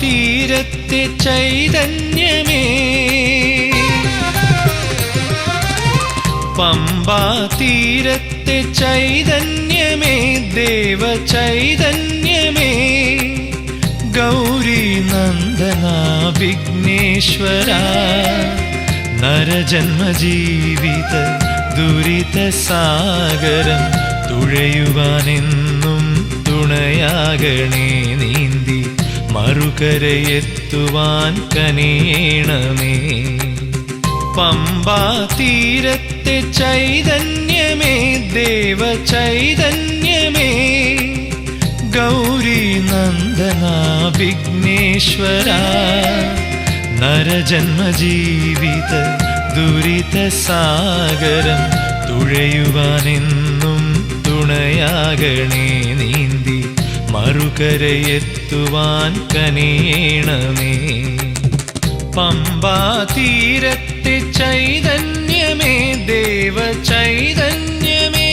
തീരത്തെ ചൈതന്യമേ, പമ്പാ തീരത്തെ ചൈതന്യമേ, ദേവ ചൈതന്യമേ, ഗൗരി നന്ദന വിഘ്നേശ്വര, നരജന്മജീവിത ദുരിത സാഗരം തുഴയുവാനെന്നും തുണയാകണേ, നീന്തി മറുകരയെത്തുവാൻ കനിയണമേ. പമ്പാ തീരത്തെ ചൈതന്യമേ, ദേവ ചൈതന്യമേ, ഗൗരി നന്ദന വിഘ്നേശ്വര, നരജന്മജീവിത ദുരിത സാഗരം തുഴയുവാനെന്നും തുണയാകണേ, നീന്തി മറുകരയെത്തുവാൻ കനിയണമേ. പമ്പാ തീരത്തെ ചൈതന്യമേ, ദേവ ചൈതന്യമേ.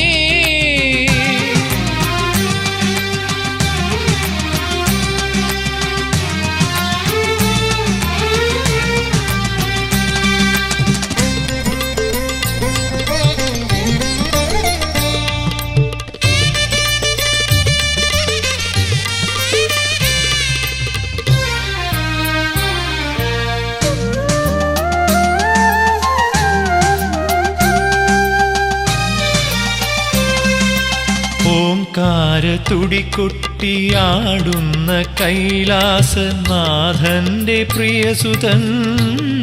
തുടികൊട്ടിയാടുന്ന കൈലാസനാഥന്റെ പ്രിയസുതൻ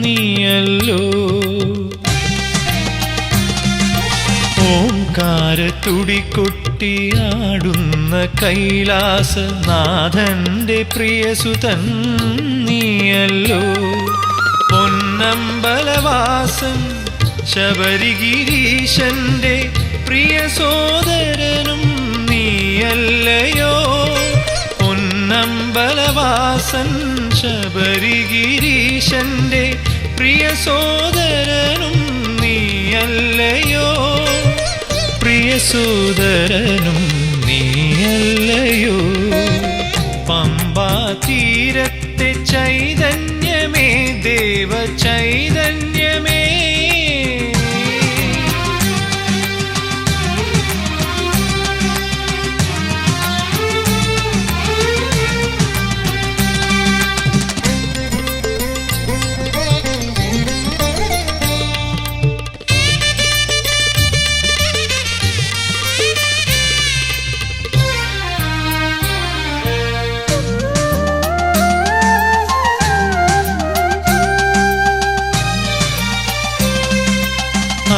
നീയല്ലോ. ഓംകാര തുടികൊട്ടിയാടുന്ന കൈലാസനാഥന്റെ പ്രിയസുതൻ നീയല്ലോ. പൊന്നമ്പലവാസൻ ശബരിഗിരീശന്റെ പ്രിയ സോദരനും നീയല്ലയോ. പൊന്നമ്പലവാസൻ ശബരിഗിരീശന്റെ പ്രിയ സോദരനും നീയല്ലയോ. പ്രിയ സോദരനും നീയല്ലയോ. പമ്പാ തീരത്തെ ചൈതന്യമേ, ദേവ ചൈതന്യമേ.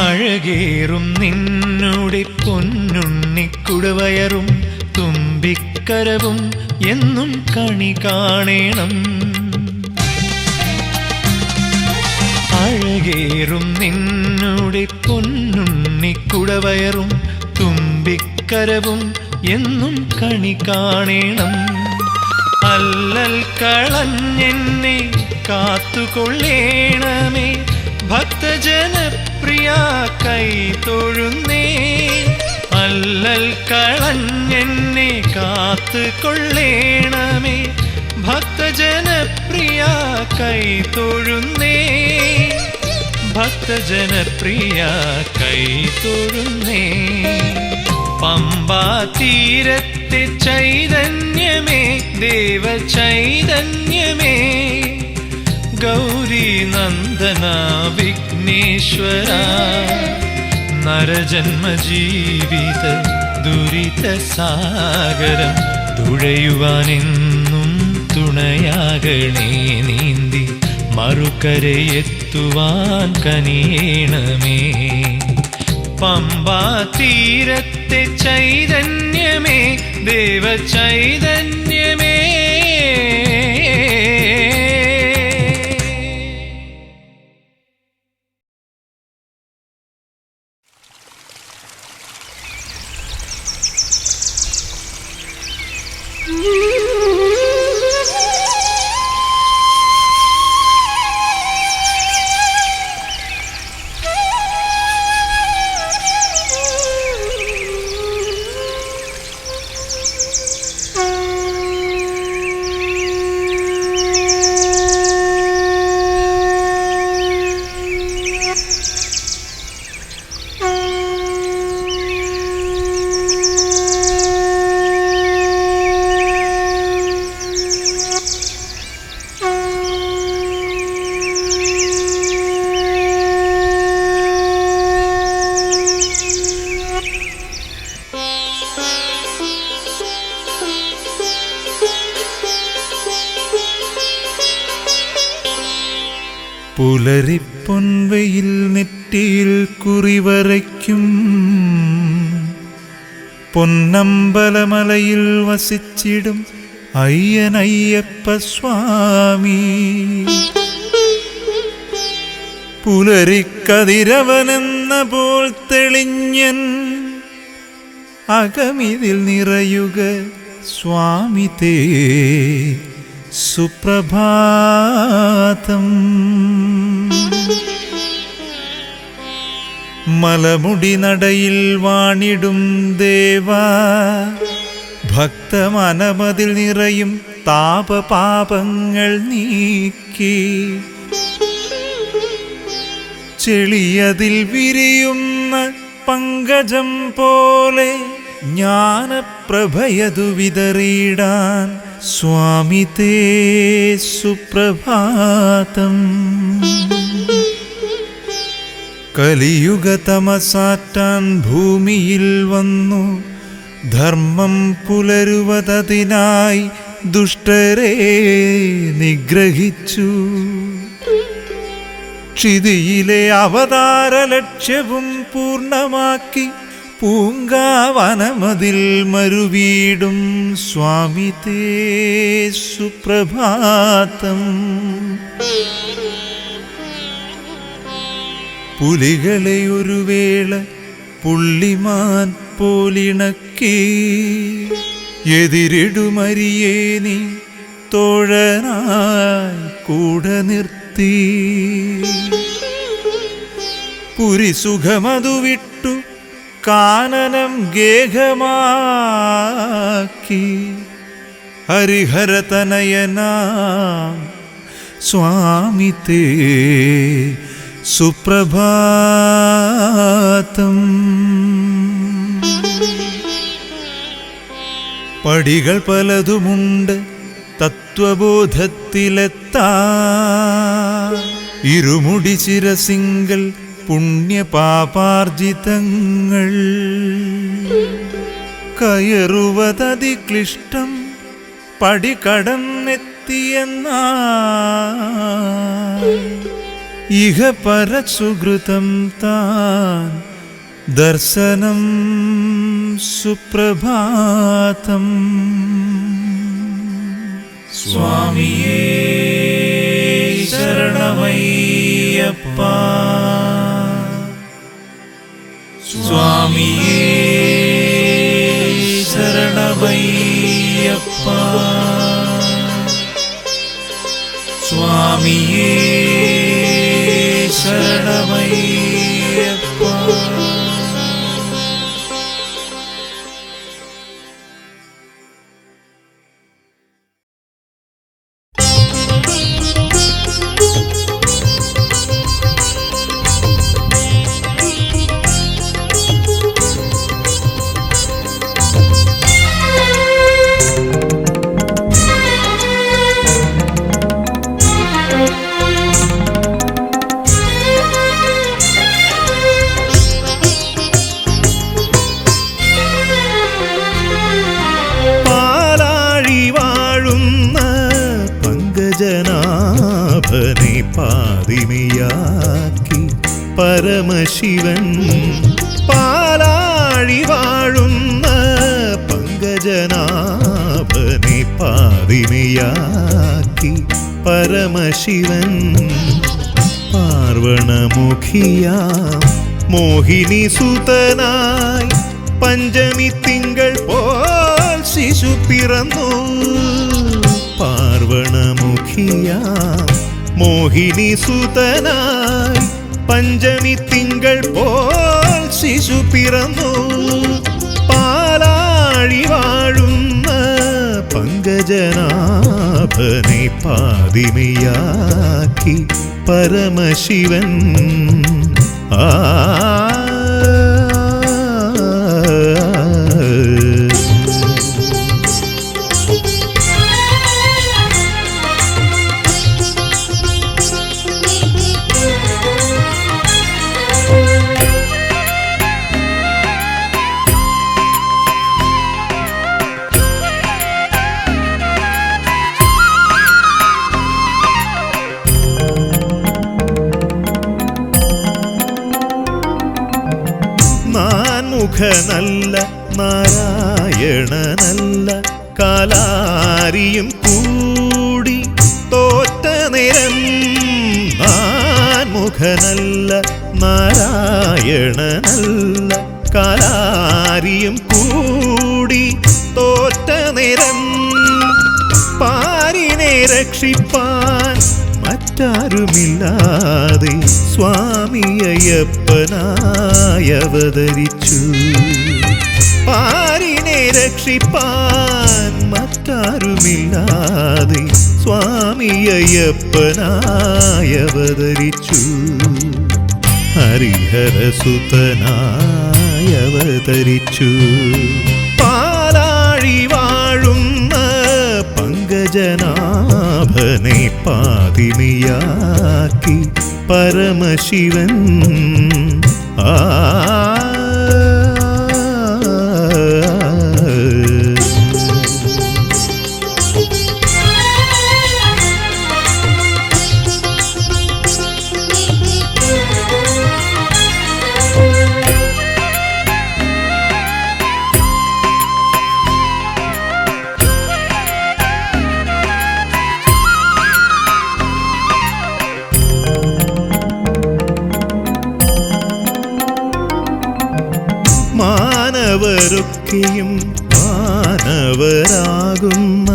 അഴകേറും നിന്നുടെ പൊന്നുണ്ണിക്കുടവയറും തുമ്പിക്കരവും എന്നും കണി കാണേണം. അഴകേറും നിന്നുടെ പൊന്നുണ്ണിക്കുടവയറും തുമ്പിക്കരവും എന്നും കണി കാണേണം. അല്ലൽ കളഞ്ഞെന്നെ കാത്തുകൊള്ളേണമേ, ഭക്തജനപ്രിയ കൈ തൊഴുന്നേ. അല്ലൽ കളഞ്ഞെന്നെ കാത്തുകൊള്ളേണമേ, ഭക്തജനപ്രിയ കൈ തൊഴുന്നേ. ഭക്തജനപ്രിയ കൈ തൊഴുന്നേ. പമ്പാ തീരത്തെ ചൈതന്യമേ, ദേവ ചൈതന്യമേ, ഗൗരി നന്ദന വിഘ്നേശ്വര, നരജന്മജീവിത ദുരിത സാഗരം തുഴയുവാനെന്നും തുണയാകണേ, നീന്തി മറുകരയെത്തുവാൻ കനിയണമേ. പമ്പാ തീരത്തെ ചൈതന്യമേ, ദേവ ചൈതന്യമേ. പുലരിപ്പൊൻവയിൽ നെറ്റിയിൽ കുറിവരയ്ക്കും പൊന്നമ്പലമലയിൽ വസിച്ചിടും അയ്യനയ്യപ്പ സ്വാമി. പുലരിക്കതിരവനെന്ന പോൽ തെളിഞ്ഞൻ അകമിതിൽ നിറയുക സ്വാമി തേ സുപ്രഭാതം. മലമുടി നടയിൽ വാണിടും ദേവാ, ഭക്തമനമതിൽ നിറയും താപപാപങ്ങൾ നീക്കി ചെളിയതിൽ വിരിയുന്ന പങ്കജം പോലെ ജ്ഞാനപ്രഭയതു വിതറിയിടാൻ സ്വാമി തേ സുപ്രഭാതം. കലിയുഗ തമസാറ്റാൻ ഭൂമിയിൽ വന്നു ധർമ്മം പുലരുവതതിനായി ദുഷ്ടരെ നിഗ്രഹിച്ചു. ക്ഷിതിയിലെ അവതാര ലക്ഷ്യവും പൂർണ്ണമാക്കി പൂങ്കാവനമതിൽ മരുവീടും സ്വാമി തേ സുപ്രഭാതം. പുലികളെ ഒരു വേള പുള്ളിമാൻ പോലിണക്കി എതിരിടുമരിയേ നീ തോഴനായി കൂടെ നിർത്തി. പുരിസുഖമതു വിട്ടു കാനനം ഗേഹമാക്കി ഹരിഹരതനയനാം സ്വാമി തേ സുപ്രഭാതം. പടികൾ പലതുമുണ്ട് തത്വബോധത്തിലെത്താൻ. ഇരുമുടി ശിരസിങ്കൽ പുണ്യപാപാർജിതങ്ങൾ കയറുവതതിക്ലിഷ്ടം പടി കടന്നെത്തിയെന്നാൽ ഇഹ പരസുകൃതം താൻ ദർശനം സുപ്രഭാതം. സ്വാമിയേ ശരണമയ്യപ്പ, സ്വാമിയേ ശരണമയ്യപ്പ, സ്വാമിയേ ശരണമയ്യപ്പ. ജനാഭനെ പാതിമയാക്കി പരമശിവൻ. പാലാഴി വാഴുന്ന പങ്കജനാഭനെ പാതിമയാക്കി പരമശിവൻ. പാർവണമുഖിയാം മോഹിനി സുതനായി പഞ്ചമി തിങ്കൾ പോൽ ശിശു പിറന്നു. പാർവണമുഖിയാം മോഹിനി സുതനായി പഞ്ചമി തിങ്കൾ പോൽ ശിശു പിറന്നു. പാലാഴി വാഴുന്ന പങ്കജനാഭനെ പാതിമയാക്കി പരമശിവൻ. ആ നാൻമുഖനല്ല നാരായണനല്ല കാലാരിയും കൂടി തോറ്റ നേരം നാൻമുഖനല്ല നാരായണനല്ല കാലാരിയും കൂടി തോറ്റ നേരം പാരിനെ രക്ഷിപ്പാൻ മറ്റാരുമില്ലാതെ സ്വാമി അയ്യപ്പനായി അവതരിച്ചു. പാരിനെ രക്ഷിപ്പാൻ മറ്റാരുമില്ലാതെ സ്വാമി അയ്യപ്പനായി അവതരിച്ചു. ഹരിഹരസുതനായി അവതരിച്ചു. പാലാഴി വാഴുന്ന പങ്കജനാഭനെ പാതിനിയാക്കി പരമശിവൻ ആ മാനവരൊക്കെയും മാനവരാകുന്ന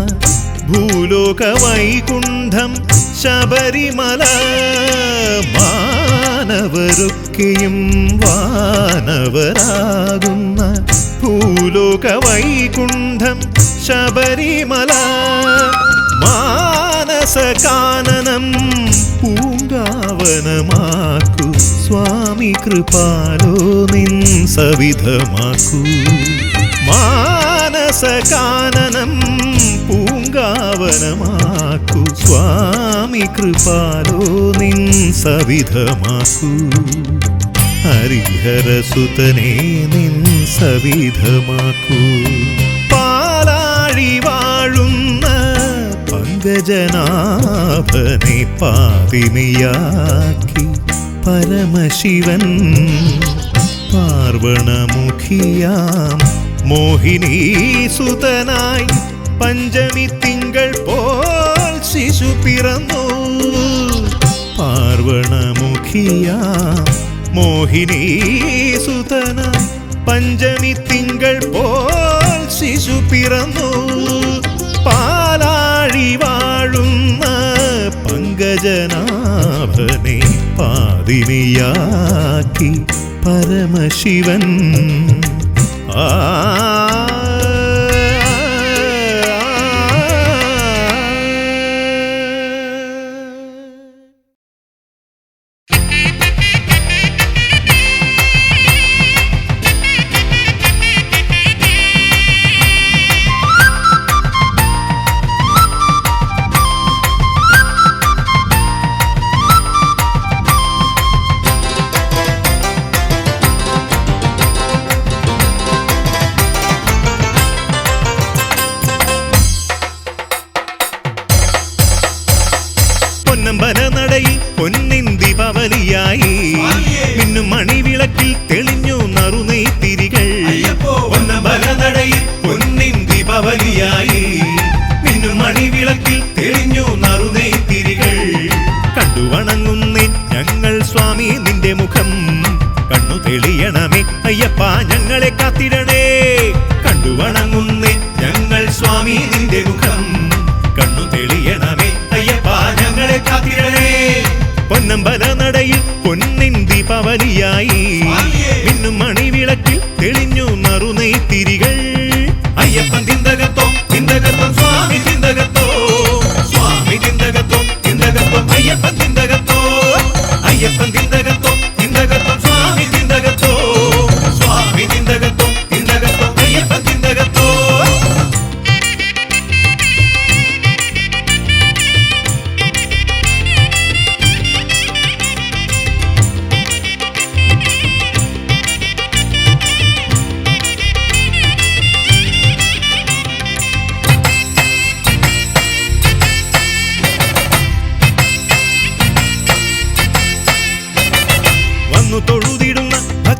ഭൂലോക വൈകുണ്ഠം ശബരിമല. മാനവരൊക്കെയും വാനവരാകുന്ന ഭൂലോക വൈകുണ്ഠം ശബരിമല. മാനസകാനനം പൂങ്കാവനമാക്കൂ സ്വാമി കൃപാലോ നിൻ സവിധമാക്കൂ. മാനസകാനനം പൂങ്കാവനമാക്കൂ സ്വാമി കൃപാലോ നിൻ സവിധമാക്കൂ. ഹരിഹരസുതനേ നിൻ സവിധമാക്കൂ. പാലാഴി വാഴുന്ന പങ്കജനാഭനെ പാതിനിയാക്കി പരമശിവൻ പാർവണമുഖിയാം മോഹിനീസുതനായി പഞ്ചമി തിങ്കൾ പോൽ ശിശു പിറന്നു. പാർവണമുഖിയാം മോഹിനീസുതനായി പഞ്ചമി തിങ്കൾ പോൽ ശിശു പിറന്നു. പാലാഴി വാഴുന്ന പങ്കജനാഭനെ പാതിനിയാക്കി പരമശിവൻ ആ നടയിൽ പൊന്നിൻ ദീപാവലിയായി മിന്നും മണിവിളക്കിൽ തെളിഞ്ഞു നറുനെയ്ത്തിരികൾ. നടയിൽ പൊന്നിൻ ദീപാവലിയായി മിന്നും മണിവിളക്കിൽ തെളിഞ്ഞു നറുനെയ്ത്തിരികൾ. കണ്ടു വണങ്ങുന്നേ ഞങ്ങൾ സ്വാമി നിന്റെ മുഖം. കണ്ണു തെളിയണമേ അയ്യപ്പ ഞങ്ങളെ കാത്തിടണേ. കണ്ടു വണങ്ങുന്നേ ഞങ്ങൾ സ്വാമി നിന്റെ മുഖം. കണ്ണു തെളിയണമേ അയ്യപ്പ ഞങ്ങളെ കാത്തിടണേ. പൊന്നമ്പല നടയിൽ പൊന്നിൻ ദീപാവലിയായി മിന്നും മണിവിളക്കിൽ തെളിഞ്ഞു നറുനെയ്ത്തിരികൾ. അയ്യപ്പൻ തിന്തകത്തോ തിന്തകത്തോ സ്വാമി തിന്തകത്തോ സ്വാമി തിന്തകത്തോ തിന്തകത്തോ അയ്യപ്പൻ തിന്തകത്തോ അയ്യപ്പൻ തിന്തകത്തോ തിന്തകത്തോ സ്വാമി തിന്തകത്തോ സ്വാമി തിന്തകത്തോ തിന്തകത്തോ അയ്യപ്പൻ തിന്തകത്തോ.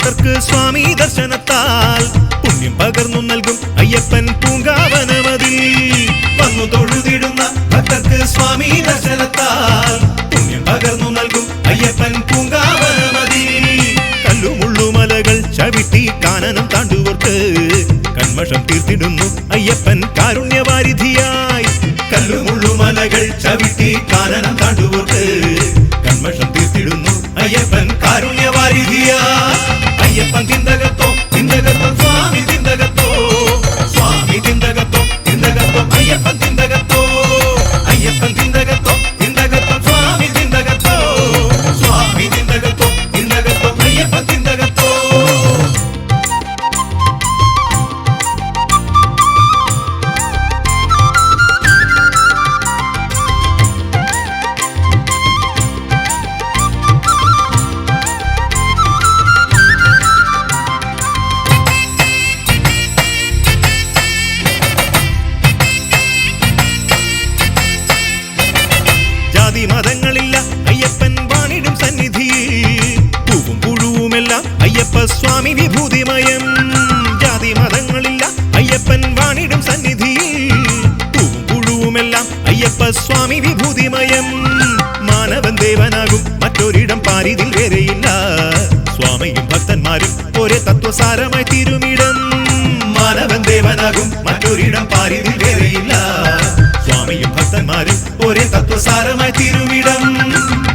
ഭക്തർക്ക് സ്വാമി ദർശനത്താൽ പുണ്യം പകർന്നു നൽകും അയ്യപ്പൻ പൂങ്കാവനമതിൽ വന്നു തൊഴുതിടുന്ന ഭക്തർക്ക് സ്വാമി ദർശനത്താൽ പുണ്യം പകർന്നു നൽകും അയ്യപ്പൻ പൂങ്കാവനമതിൽ കല്ലുമുള്ളുമലകൾ ചവിട്ടി കാനനം താണ്ടുവർക്ക് കന്മഷം തീർത്തിടുന്നു അയ്യപ്പൻ കാരുണ്യവാരിധിയായി കല്ലുമുള്ളുമലകൾ ചവിട്ടി കാനനം താണ്ടുവർക്ക് കന്മഷം തീർത്തിടുന്നു അയ്യപ്പൻ കാരുണ്യവാരിധിയായി അയ്യപ്പൻ തിന്തകത്തോ തിന്തകത്തോ സ്വാമി തിന്തകത്തോ സ്വാമി തിന്തകത്തോ തിന്തകത്തോ അയ്യപ്പൻ തിന്തകത്തോ അയ്യപ്പൻ തിന്തകത്തോ തിന്തകത്തോ സ്വാമി തിന്തകത്തോ സ്വാമി തിന്തകത്തോ തിന്തകത്തോ അയ്യപ്പൻ തിന്തകത്തോ മതങ്ങളില്ല അയ്യപ്പൻ വാണിടും സന്നിധിയിൽ പൂവും പുഴുവുമെല്ലാം അയ്യപ്പ സ്വാമി വിഭൂതിമയം ജാതി മതങ്ങളില്ല അയ്യപ്പൻ വാണിടും സന്നിധിയിൽ പൂവും പുഴുവുമെല്ലാം അയ്യപ്പ സ്വാമി വിഭൂതിമയം മാനവൻ ദേവനാകും മറ്റൊരിടം പാരിതിൽ വേറെയില്ല സ്വാമിയും ഭക്തന്മാരും ഒരേ തത്വസാരമായി തീരുമിടം മാനവൻ ദേവനാകും മറ്റൊരിടം പാരിതിൽ വേറെയില്ല സ്വാമിയും ഭക്തന്മാരും ഒരേ തത്വസാരമായി തിരുവിടം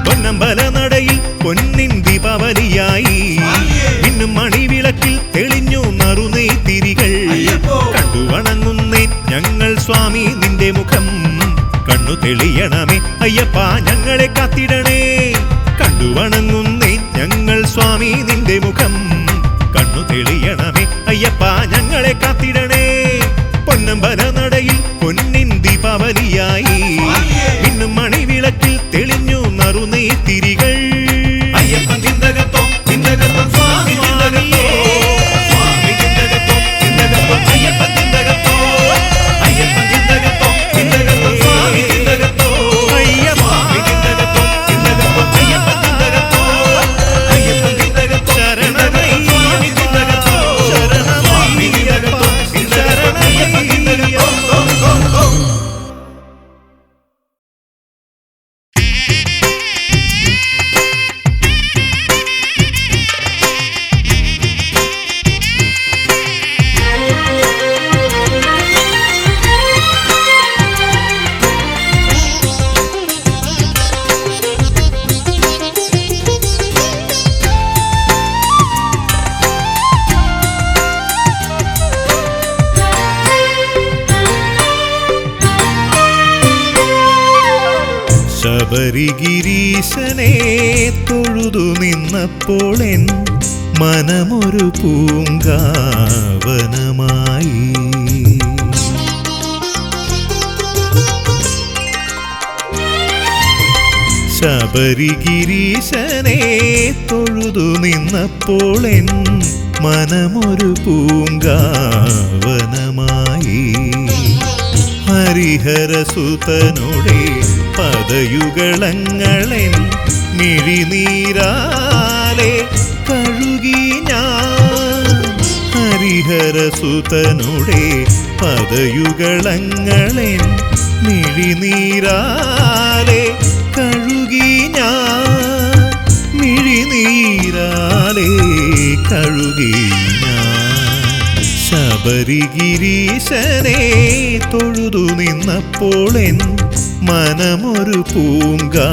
പൊന്നമ്പല നടയിൽ പൊന്നിൻ ദീപാവലിയായി ഇന്നും മണിവിളക്കിൽ തെളിഞ്ഞു നറുനെയ്ത്തിരികൾ കണ്ടു വണങ്ങുന്നേ ഞങ്ങൾ സ്വാമി നിന്റെ മുഖം കണ്ണു തെളിയണമേ അയ്യപ്പ ഞങ്ങളെ കാത്തിടണേ കണ്ടു വണങ്ങുന്നേ ഞങ്ങൾ സ്വാമി നിന്റെ മുഖം കണ്ണു തെളിയണമേ അയ്യപ്പ ഞങ്ങളെ കാത്തിടണേ പൊന്നമ്പല നടയിൽ പൊന്നിൻ ദീപാവലിയായി ഇന്നും മണിവിളക്കിൽ തെളിഞ്ഞു നറുനെയ്ത്തിരികൾ അയ്യപ്പൻ തിന്തകത്തോ തിന്തകത്തോ സ്വാമി തിന്തകത്തോ സ്വാമി തിന്തകത്തോ തിന്തകത്തോ അയ്യപ്പൻ തിന്തകത്തോ അയ്യപ്പൻ തിന്തകത്തോ തിന്തകത്തോ സ്വാമി തിന്തകത്തോ സ്വാമി തിന്തകത്തോ തിന്തകത്തോ അയ്യപ്പൻ തിന്തകത്തോ അയ്യപ്പൻ തിന്തകത്തോ ശരണമയ്യ സ്വാമി തിന്തകത്തോ സ്വാമി തിന്തകത്തോ തിന്തകത്തോ അയ്യപ്പൻ തിന്തകത്തോ ശബരിഗിരീശനെ തൊഴുതു നിന്നപ്പോൾ എൻ മനമൊരു പൂങ്കാവനമായി ശബരിഗിരീശനെ തൊഴുതു നിന്നപ്പോൾ എൻ മനമൊരു പൂങ്കാവനമായി ഹരിഹരസുതനുടെ പദയുഗളങ്ങളെൻ മിഴിനീരാലെ കഴുകി ഞാൻ ഹരിഹരസുതനുടെ പദയുഗളങ്ങളെൻ മിഴിനീരാലെ കഴുകി ഞാൻ മിഴിനീരാലെ കഴുകി ഞാൻ ശബരിഗിരീശനെ തൊഴുതു നിന്നപ്പോൾ എൻ മനമൊരു പൂങ്കാവനമായി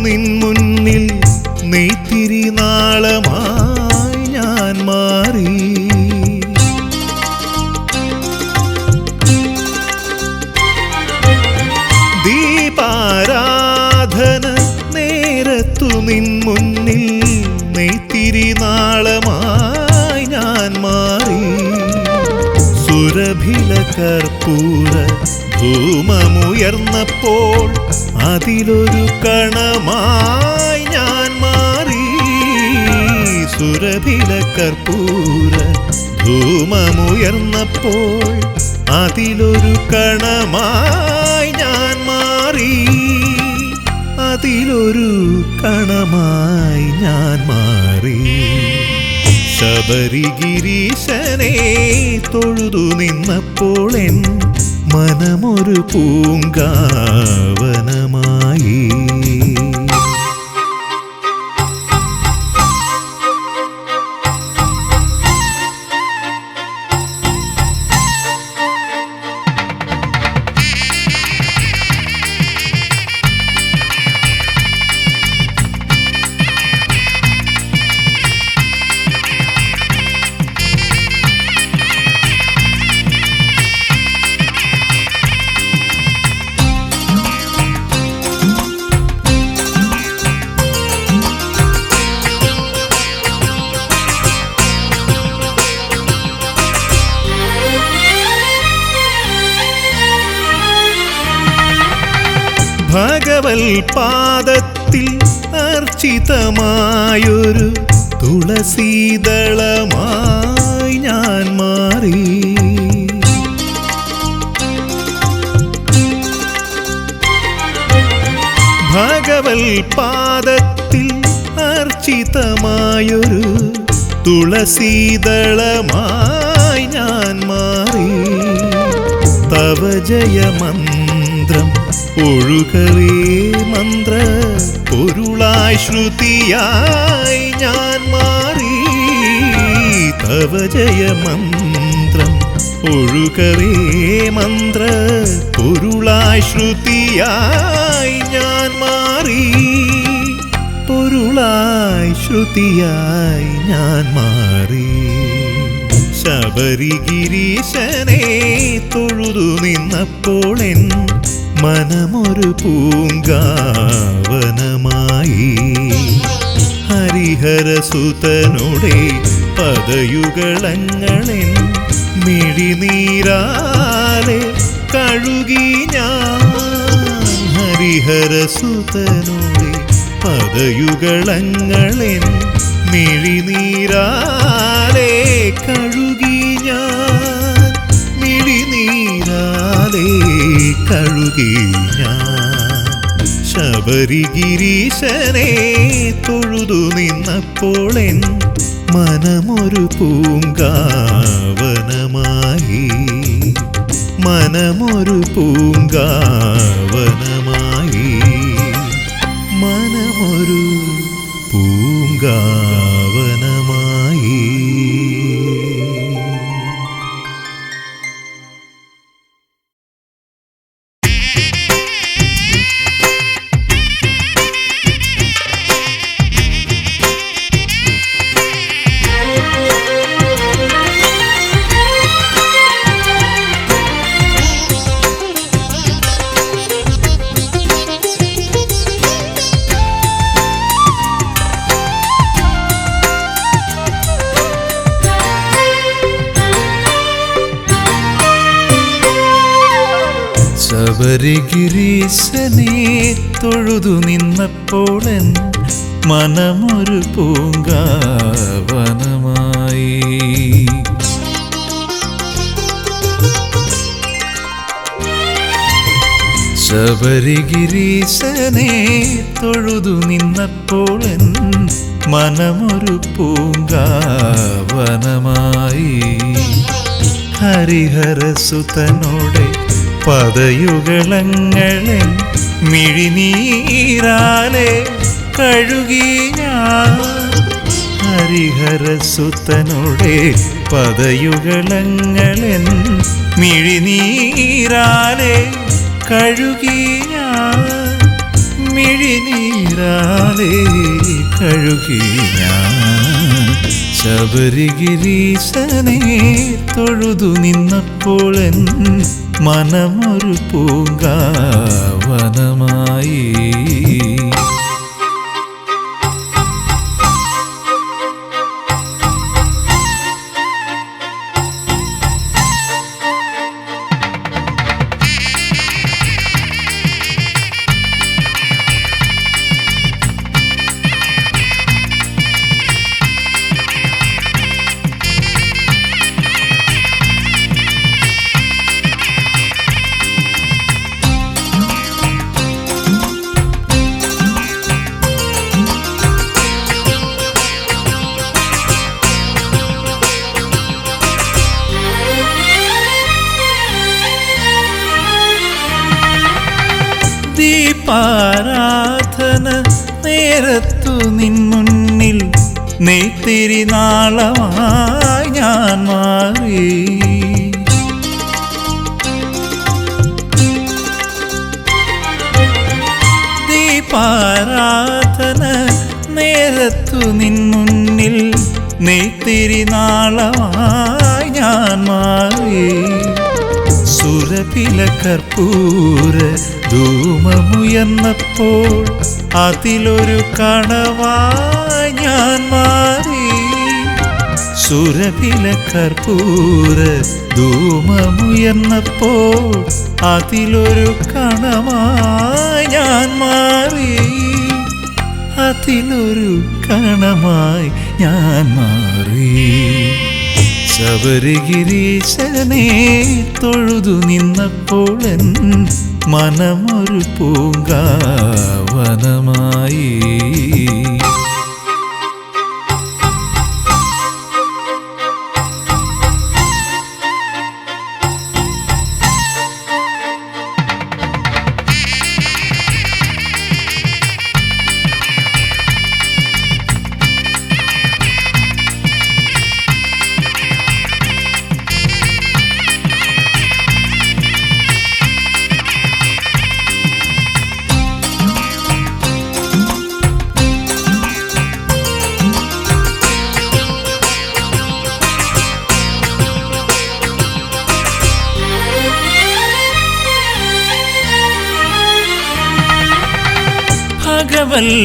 നിൻ മുന്നിൽ നെയ്ത്തിരി നാളമായി ഞാൻ മാറി. ദീപാരാധന നേരത്തു നിൻ മുന്നിൽ നെയ്ത്തിരി നാളമായി ഞാൻ മാറി. സുരഭില കർപ്പൂര ധൂമമുയർന്നപ്പോൾ അതിലൊരു കണമായി ഞാൻ മാറി. സുരഭില കർപ്പൂര ധൂമമുയർന്നപ്പോൾ അതിലൊരു കണമായി ഞാൻ മാറി. അതിലൊരു കണമായി ഞാൻ മാറി. ശബരിഗിരീശനെ തൊഴുതു നിന്നപ്പോൾ എൻ മനമൊരു പൂങ്കാവനമായി. ഭഗവൽ പാദത്തിൽ അർച്ചിതമായൊരു തുളസീദളമായി ഞാൻ മാറി. ഭഗവൽ പാദത്തിൽ അർച്ചിതമായൊരു തുളസീദളമായി ഞാൻ മാറി. തവ ജയമന്ത്രം ഒഴുകവേ മന്ത്ര പൊരുളായി ശ്രുതിയായി ഞാൻ മാറി. തവ ജയമന്ത്രം ഒഴുകവേ മന്ത്ര പൊരുളായി ശ്രുതിയായി ഞാൻ മാറി. പൊരുളായി ശ്രുതിയായി ഞാൻ മാറി. ശബരിഗിരീശനെ തൊഴുതു നിന്നപ്പോൾ എൻ മനമൊരു പൂങ്കാവനമായി. ഹരിഹരസുതനുടെ പദയുഗളങ്ങളെൻ മിഴിനീരാലെ കഴുകി ഞാൻ. ഹരിഹരസുതനുടെ പദയുഗളങ്ങളെൻ മിഴിനീരാലെ കഴുകി ഞാൻ. മിഴിനീരാലെ കഴുകി ഞാൻ. ശബരിഗിരീശനെ തൊഴുതു നിന്നപ്പോൾ എൻ മനമൊരു പൂങ്കാവനമായി. മനമൊരു പൂങ്കാവനമായി. മനമൊരു പൂങ്കാവനമായി. ശബരിഗിരീശനെ തൊഴുതു നിന്നപ്പോൾ എൻ മനമൊരു പൂങ്കാവനമായി. ശബരിഗിരീശനെ തൊഴുതു നിന്നപ്പോൾ എൻ മനമൊരു പൂങ്കാവനമായി. ഹരിഹരസുതനോടെ പദയുഗളങ്ങളെൻ മിഴിനീരാലെ കഴുകി ഞാൻ. ഹരിഹരസുതനോടെ പദയുഗളങ്ങളെൻ മിഴിനീരാലെ കഴുകി ഞാൻ. മിഴിനീരാലേ കഴുകി ഞാൻ ശബരിഗിരീശനെ തൊഴുതു നിന്നപ്പോൾ എൻ മനമൊരു പൂങ്കാവനമായി. ദീപാരാധന നേരത്തു നിൻ മുന്നിൽ നെയ്ത്തിരി നാളമായി ഞാൻ മാറി. ദീപാരാധന നേരത്തു നിൻ മുന്നിൽ നെയ്ത്തിരി നാളമായി ഞാൻ മാറി. സുരഭില കർപ്പൂര ധൂമമുയർന്നപ്പോൾ അതിലൊരു കണവായി ഞാൻ മാറി. സുരഭില കർപ്പൂര ധൂമമുയർന്നപ്പോൾ അതിലൊരു കണമായി ഞാൻ മാറി. അതിലൊരു കണമായി ഞാൻ മാറി. ശബരിഗിരീശനെ തൊഴുതു നിന്നപ്പോൾ എൻ മനമൊരു പൂങ്കാവനമായി.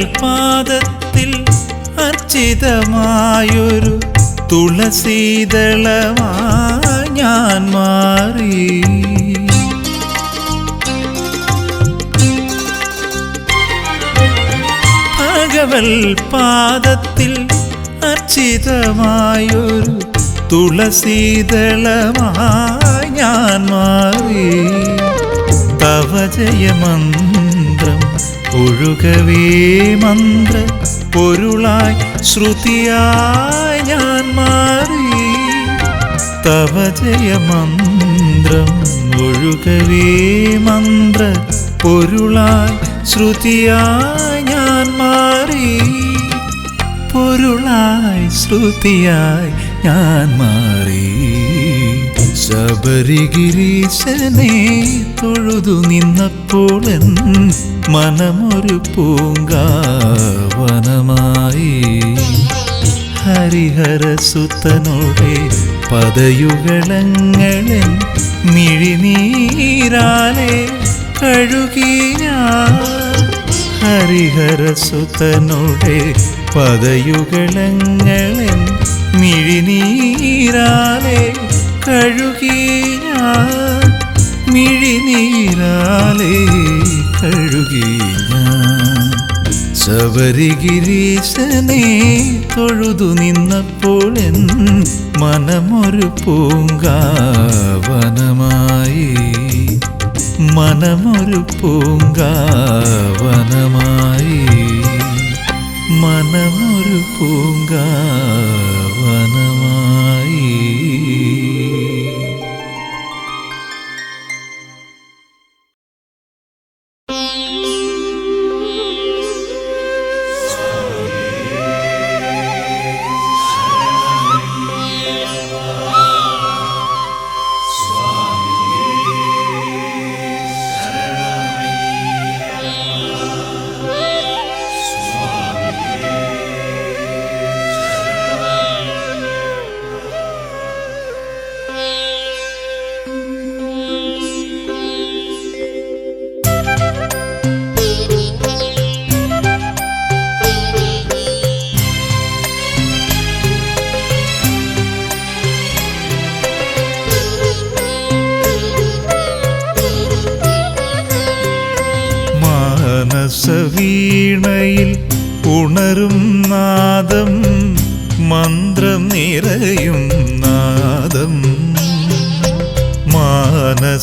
ഭഗവൽപാദത്തിൽ അർച്ചിതമായൊരു തുളസീദളമായി ഞാൻ മാറി. ഭഗവൽപാദത്തിൽ അർച്ചിതമായൊരു തുളസീദളമായി ഞാൻ മാറി. തവ ജയമന്ത്രം ഒഴുകവേ മന്ത്ര പൊരുളായി ശ്രുതിയായി ഞാൻ മാറി. തവ ജയമന്ത്രം ഒഴുകവേ മന്ത്ര പൊരുളായി ശ്രുതിയായി ഞാൻ മാറി. പൊരുളായി ശ്രുതിയായി ഞാൻ മാറി. ശബരിഗിരീശനെ തൊഴുതു നിന്നപ്പോൾ എൻ മനമൊരു പൂങ്കാവനമായി. ഹരിഹരസുതനോടെ പദയുഗളങ്ങളൻ മിഴിനീരാലെ കഴുകി ഞാൻ. ഹരിഹരസുതനോടെ പദയുഗളങ്ങളൻ മിഴിനീരാലെ കഴുകി ഞാൻ. മിഴിനീരാലെ കഴുകി ഞാൻ. ശബരിഗിരീശനെ തൊഴുതു നിന്നപ്പോൾ എൻ മനമൊരു പൂങ്കാവനമായി. മനമൊരു പൂങ്കാവനമായി. മനമൊരു പൂങ്കാവനമായി. മാനസവീണയിൽ ഉണരും നാദം മന്ത്രം നിറയും നാദം മാനസവീണയിൽ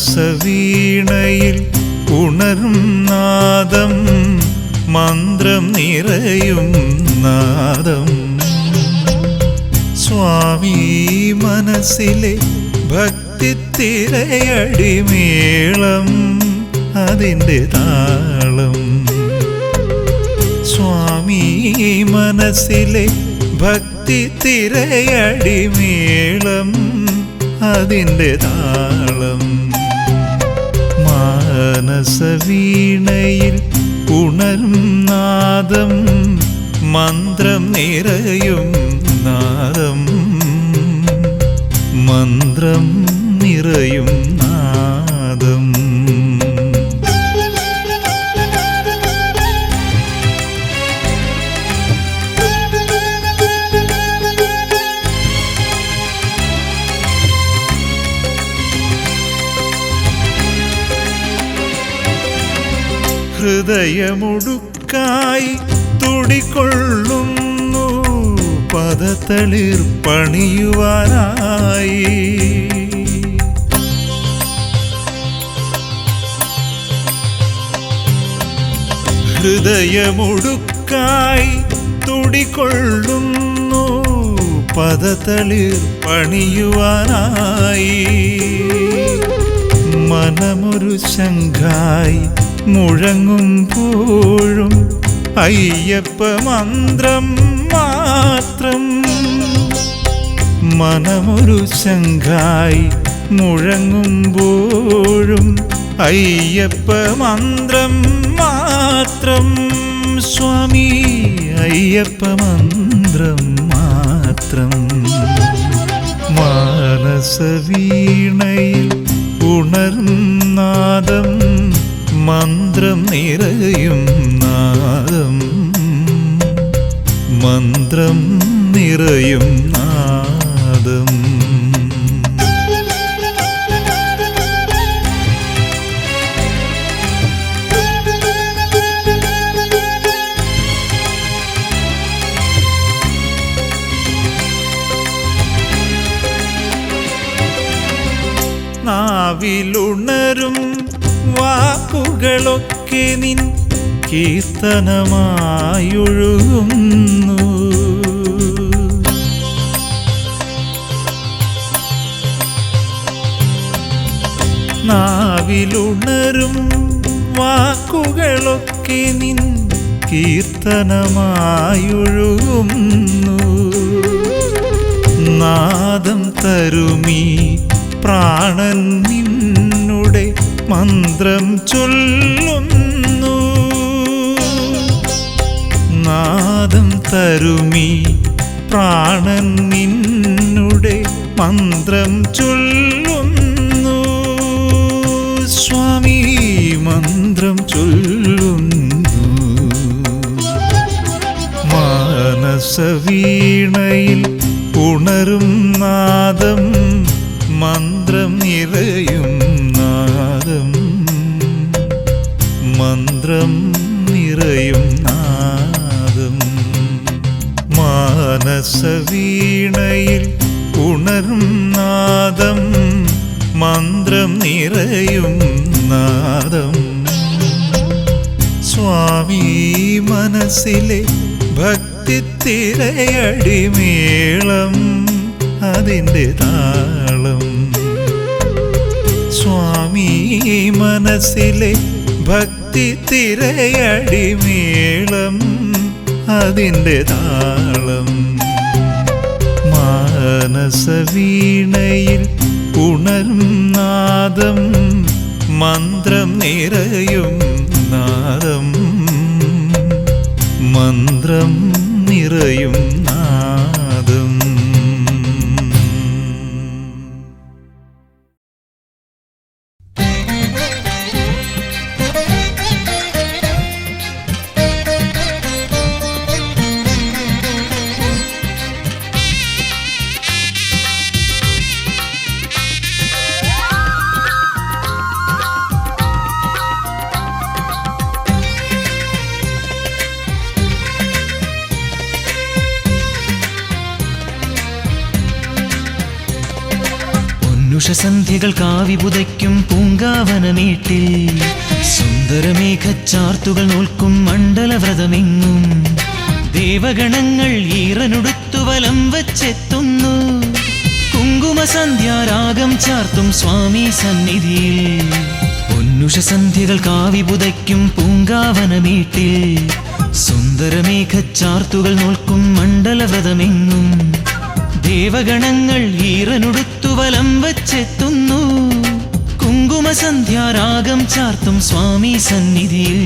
ഉണരും നാദം മന്ത്രം നിറയും നാദം സ്വാമി മനസ്സിലെ ഭക്തിത്തിരയടിമേളം അതിൻ്റെ താളം സ്വാമി മനസ്സിലെ ഭക്തിത്തിരയടിമേളം അതിൻ്റെ താളം മാനസവീണയിൽ ഉണരും നാദം മന്ത്രം നിറയും നാദം മന്ത്രം നിറയും നാദം ഹൃദയമുടുക്കായി തുടികൊള്ളുന്നു പദതളിർ പണിയുവാനായി ഹൃദയമുടുക്കായി തുടികൊള്ളുന്നു പദതളിർ പണിയുവാനായി മനമൊരു ശംഖായി മുഴങ്ങുമ്പോഴും അയ്യപ്പ മന്ത്രം മാത്രം മനമൊരു ശംഖായി മുഴങ്ങുമ്പോഴും അയ്യപ്പ മന്ത്രം മാത്രം സ്വാമി അയ്യപ്പ മന്ത്രം മാത്രം മാനസവീണയിൽ ഉണരും നാദം മന്ത്രം നിറയും നാദം മന്ത്രം നിറയും നാദം നാവിലുണരും വാക്കുകളൊക്കെ നിൻ കീർത്തനമായൊഴുകുന്നു നാവിലുണരും വാക്കുകളൊക്കെ നിൻ കീർത്തനമായൊഴുകുന്നു നാദം തരുമീ പ്രാണൻ നിന്നുടെ മന്ത്രം ചൊല്ലുന്നു നാദം തരുമീ പ്രാണൻ നിന്നുടെ മന്ത്രം ചൊല്ലുന്നു സ്വാമി മന്ത്രം ചൊല്ലുന്നു മാനസവീണയിൽ ഉണരും നാദം മന്ത്രം നിറയും നാദം മന്ത്രം നിറയും നാദം മാനസവീണയിൽ ഉണരും നാദം മന്ത്രം നിറയും നാദം സ്വാമി മനസ്സിലെ ഭക്തിത്തിരയടിമേളം അതിൻ്റെ താളം സ്വാമി മനസ്സിലെ ഭക്തിത്തിരയടിമേളം അതിൻ്റെ താളം മാനസവീണയിൽ ഉണരും നാദം മന്ത്രം നിറയും നാദം മന്ത്രം നിറയും നാദം പൊന്നുഷസന്ധ്യകൾ കാവിപുതയ്ക്കും പൂങ്കാവനമേട്ടിൽ സുന്ദരമേഘച്ചാർത്തുകൾ നോൽക്കും മണ്ഡലവ്രതമെങ്ങും ദേവഗണങ്ങൾ ഈറനുടുത്തു വലം വച്ചെത്തുന്നു. കുങ്കുമസന്ധ്യാരാഗം ചാർത്തും സ്വാമി സന്നിധിയിൽ പൊന്നുഷസന്ധ്യകൾ കാവിപുതയ്ക്കും പൂങ്കാവനമേട്ടിൽ സുന്ദരമേഘച്ചാർത്തുകൾ നോൽക്കും മണ്ഡലവ്രതമെങ്ങും ദേവഗണങ്ങൾ ഈറനുടുത്തു വലം വച്ചെത്തുന്നു. കുങ്കുമസന്ധ്യാരാഗം ചാർത്തും സ്വാമി സന്നിധിയിൽ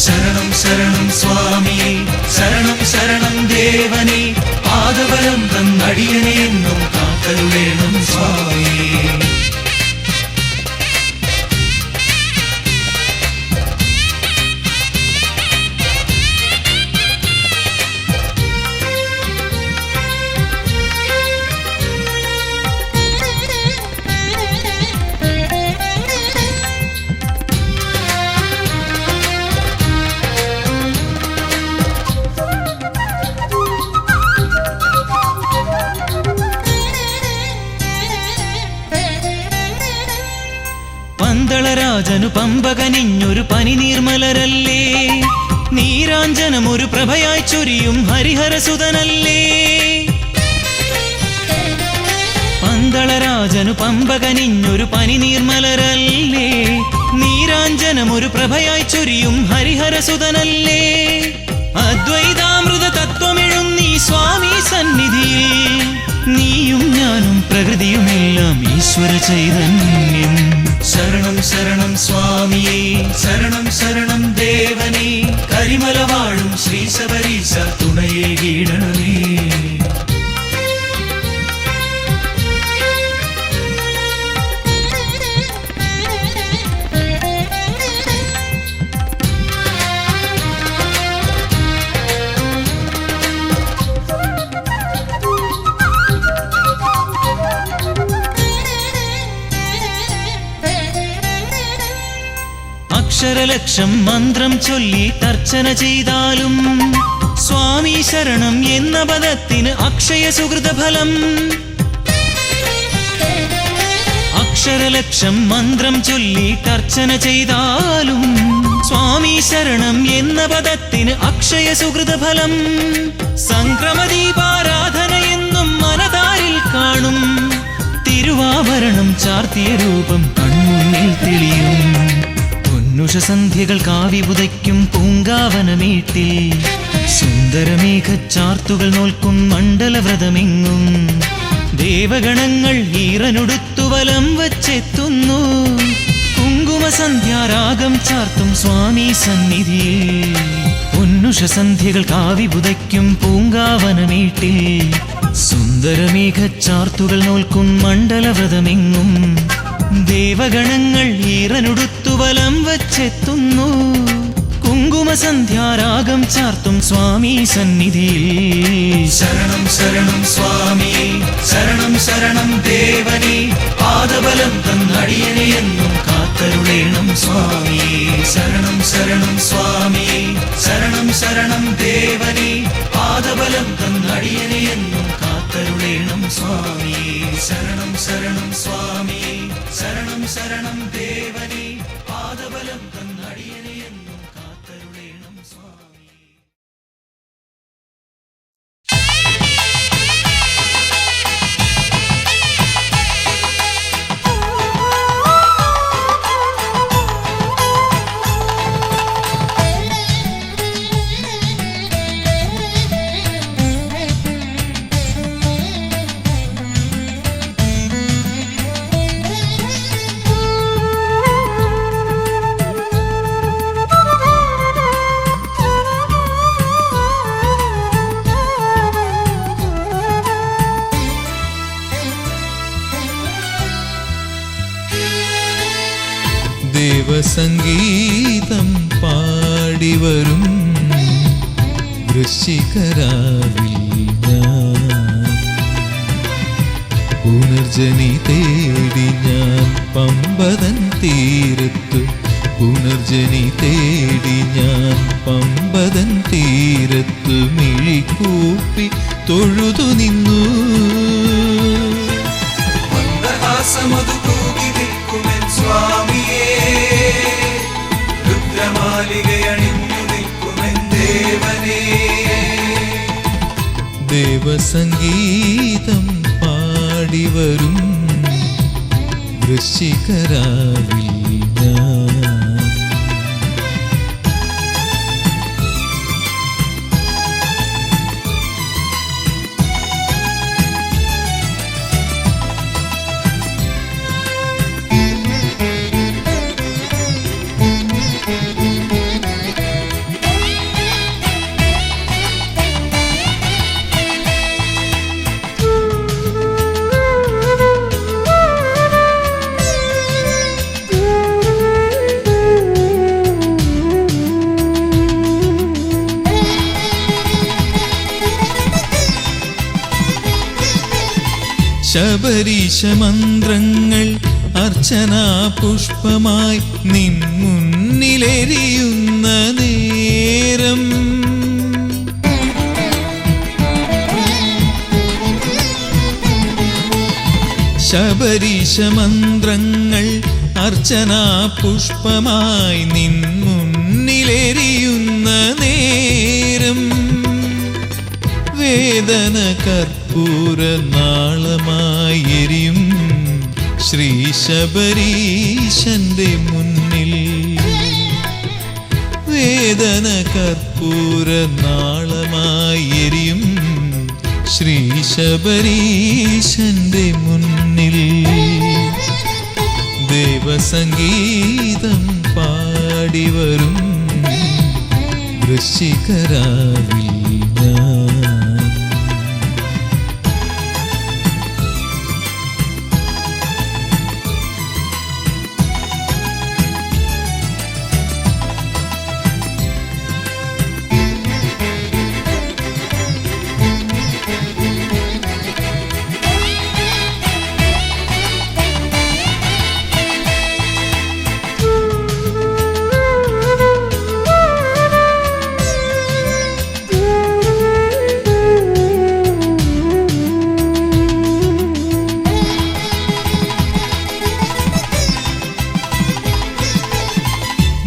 ശരണം ശരണം സ്വാമിയെ ശരണം ശരണം ദേവനെ പാദബലം തന്നടിയനെ എന്നും കാക്കരുളേണം സ്വാമിയേ. പന്തളരാജനു പമ്പകനിഞ്ഞൊരു പനിനീർമലരല്ലേ നീരാഞ്ജനമൊരു പ്രഭയായി ചൊരിയും ഹരിഹരസുതനല്ലേ. പന്തളരാജനു പമ്പകനിഞ്ഞൊരു പനിനീർമലരല്ലേ നീരാഞ്ജനമൊരു പ്രഭയായി ചൊരിയും ഹരിഹരസുതനല്ലേ. അദ്വൈതാമൃത തത്വമെഴുന്നീ സ്വാമി സന്നിധിയിൽ നീയും ഞാനും പ്രകൃതിയുമെല്ലാം ഈശ്വര ചൈതന്യം. ശരണം ശരണം സ്വാമിയേ ശരണം ശരണം ദേവനേ കരിമല വാഴും ശ്രീ ശബരീശ തുണയേ കീഴണമേ. അക്ഷരലക്ഷം മന്ത്രം ചൊല്ലി തർച്ചന ചെയ്താലും സ്വാമി ശരണം എന്ന പദത്തിന് അക്ഷയ സുഹൃതഫലം. അക്ഷരലക്ഷം മന്ത്രം ചൊല്ലി തർച്ചന ചെയ്താലും സ്വാമി ശരണം എന്ന പദത്തിന് അക്ഷയ സുഹൃതഫലം. സംക്രമദീപാരാധന എന്നും മനതാരിൽ കാണും തിരുവാഭരണം ചാർത്തിയ രൂപം കൺമുന്നിൽ തെളിയും. പൊന്നുഷസന്ധ്യകൾ കാവിപുതയ്ക്കും പൂങ്കാവനമേട്ടിൽ സുന്ദരമേഘച്ചാർത്തുകൾ നോൽക്കും മണ്ഡലവ്രതമെങ്ങും ദേവഗണങ്ങൾ ഈറനുടുത്തു വലം വച്ചെത്തുന്നു. കുങ്കുമസന്ധ്യാരാഗം ചാർത്തും സ്വാമി സന്നിധിയിൽ പൊന്നുഷസന്ധ്യകൾ കാവിപുതയ്ക്കും പൂങ്കാവനമേട്ടിൽ സുന്ദരമേഘച്ചാർത്തുകൾ നോൽക്കും മണ്ഡലവ്രതമെങ്ങും ദേവഗണങ്ങൾ ഈറനുടുത്തു വലം വച്ചെത്തുന്നു. കുങ്കുമസന്ധ്യാരാഗം ചാർത്തും സ്വാമി സന്നിധിയിൽ ശരണം ശരണം സ്വാമിയേ ശരണം ശരണം ദേവനേ പാദബലം തന്നടിയനെ എന്നും കാത്തരുളേണം സ്വാമിയേ. ശരണം ശരണം സ്വാമിയേ ശരണം ശരണം ദേവനേ പാദബലം തന്നടിയനെ എന്നും കാത്തരുളേണം സ്വാമിയേ. ശരണം ശരണം സ്വാമിയേ ശരണം ശരണം ദേവനേ പാദബലം തന്നടിയനെ എന്നും കാത്തരുളേണം സ്വാമിയേ. ദേവസംഗീതം പാടിവരും വൃശ്ചികരാവിൽ ഞാൻ പുനർജനി തേടി ഞാൻ പമ്പതൻ തീരത്തു പുനർജനി തേടി ഞാൻ പമ്പതൻ തീരത്തു മിഴിക്കൂപ്പി തൊഴുതു നിന്നു. ദേവസംഗീതം പാടിവരും വൃശ്ചികരാവിൽ ഞാൻ. ശബരീശ മന്ത്രങ്ങൾ അർച്ചനാ പുഷ്പമായി നിൻ മുന്നിലെരിയുന്ന നേരം ശബരീശ മന്ത്രങ്ങൾ അർച്ചനാ പുഷ്പമായി നിൻ മുന്നിലെരിയുന്ന നേരം വേദന കർപ്പൂര നാളമായി എരിയും ശ്രീ ശബരീശന്റെ മുന്നിൽ. വേദന കർപ്പൂര നാളമായി എരിയും ശ്രീ ശബരീശന്റെ മുന്നിൽ. ദേവസംഗീതം പാടിവരും വൃശ്ചികരാവിൽ ഞാൻ.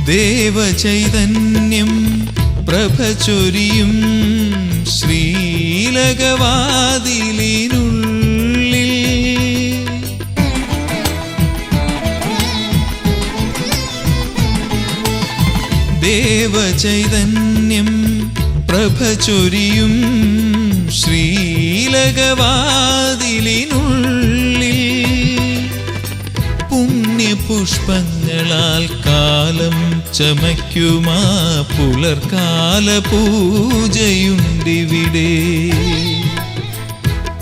ദേവചൈതന്യം പ്രഭചൊരിയും ശ്രീലകവാതിലിനുള്ളിൽ ദേവചൈതന്യം പ്രഭചൊരിയും ശ്രീലകവാതിലിനുള്ളിൽ പുണ്യപുഷ്പങ്ങളാൽ കാലം ചമയ്ക്കുമാ പുലർക്കാല പൂജയുണ്ടിവിടെ.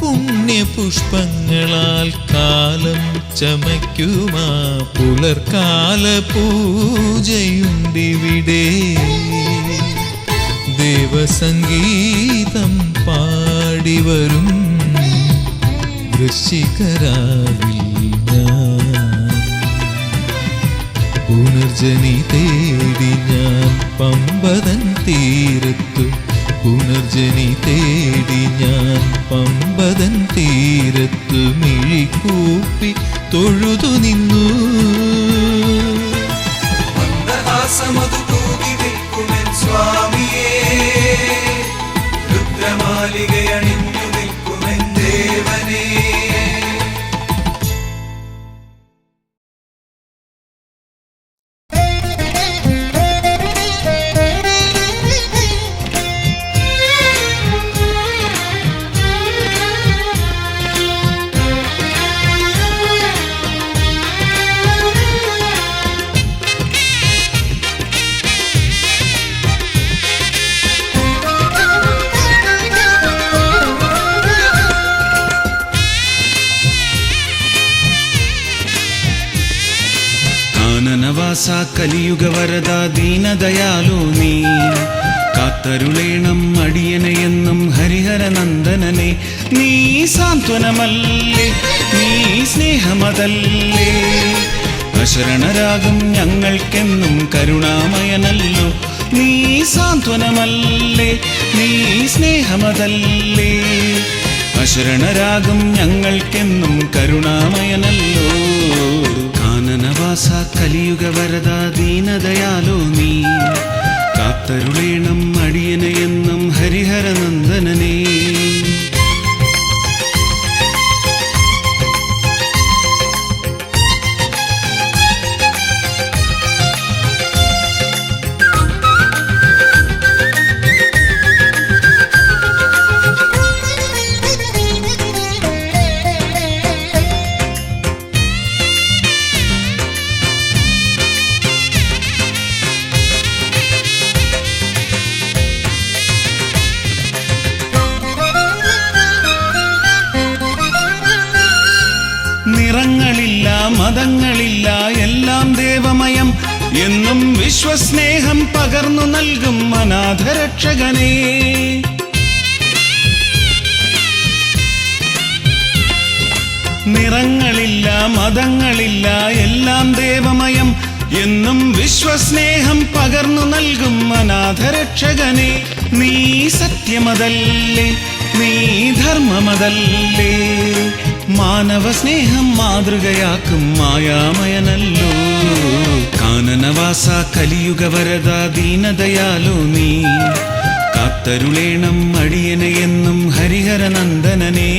പുണ്യപുഷ്പങ്ങളാൽ കാലം ചമയ്ക്കുമാ പുലർക്കാല പൂജയുണ്ടിവിടെ. ദേവസംഗീതം പാടിവരും വൃശ്ചികരാവിൽ ഞാൻ. പുനർജനി തേടി ഞാൻ പമ്പതൻ തീരത്തു. പുനർജനി തേടി ഞാൻ പമ്പതൻ തീരത്തു മിഴിക്കൂപ്പി തൊഴുതു നിന്നു. മന്ദഹാസമതു തൂകി നിൽക്കുമെൻ സ്വാമിയേ, രുദ്രമാലികയണിഞ്ഞു നിൽക്കുമെൻ ദേവനേ. കാനനവാസ കലിയുഗ വരദ ദീനദയാലു നീ കാത്തരുളേണം അടിയനെയെന്നും ഹരിഹരനന്ദനനെ. നീ സാന്ത്വനമല്ലേ, നീ സ്നേഹമതല്ലേ, അശരണരാകും ഞങ്ങൾക്കെന്നും കരുണാമയനല്ലോ. നീ സാന്ത്വനമല്ലേ, നീ സ്നേഹമതല്ലേ, അശരണരാകും ഞങ്ങൾക്കെന്നും കരുണാമയനല്ലോ. കാനനവാസ കലിയുഗ വരദ ദീനദയാലോ നീ കാത്തരുളേണം അടിയനെയെന്നും ഹരിഹരനന്ദനനേ. മതങ്ങളില്ല എല്ലാം ദേവമയം എന്നും വിശ്വസ്നേഹം പകർന്നു നൽകും അനാഥരക്ഷകനേ. നിറങ്ങളില്ല മതങ്ങളില്ല എല്ലാം ദേവമയം എന്നും വിശ്വസ്നേഹം പകർന്നു നൽകും അനാഥരക്ഷകനേ. നീ സത്യമതല്ലേ, നീ ധർമ്മമതല്ലേ, മാനവ സ്നേഹം മാതൃകയാക്കും മായാമയനല്ലോ. കാനനവാസ കലിയുഗ വരദ ദീനദയാലോ നീ കാത്തരുളേണം അടിയനെ എന്നും ഹരിഹരനന്ദനനേ.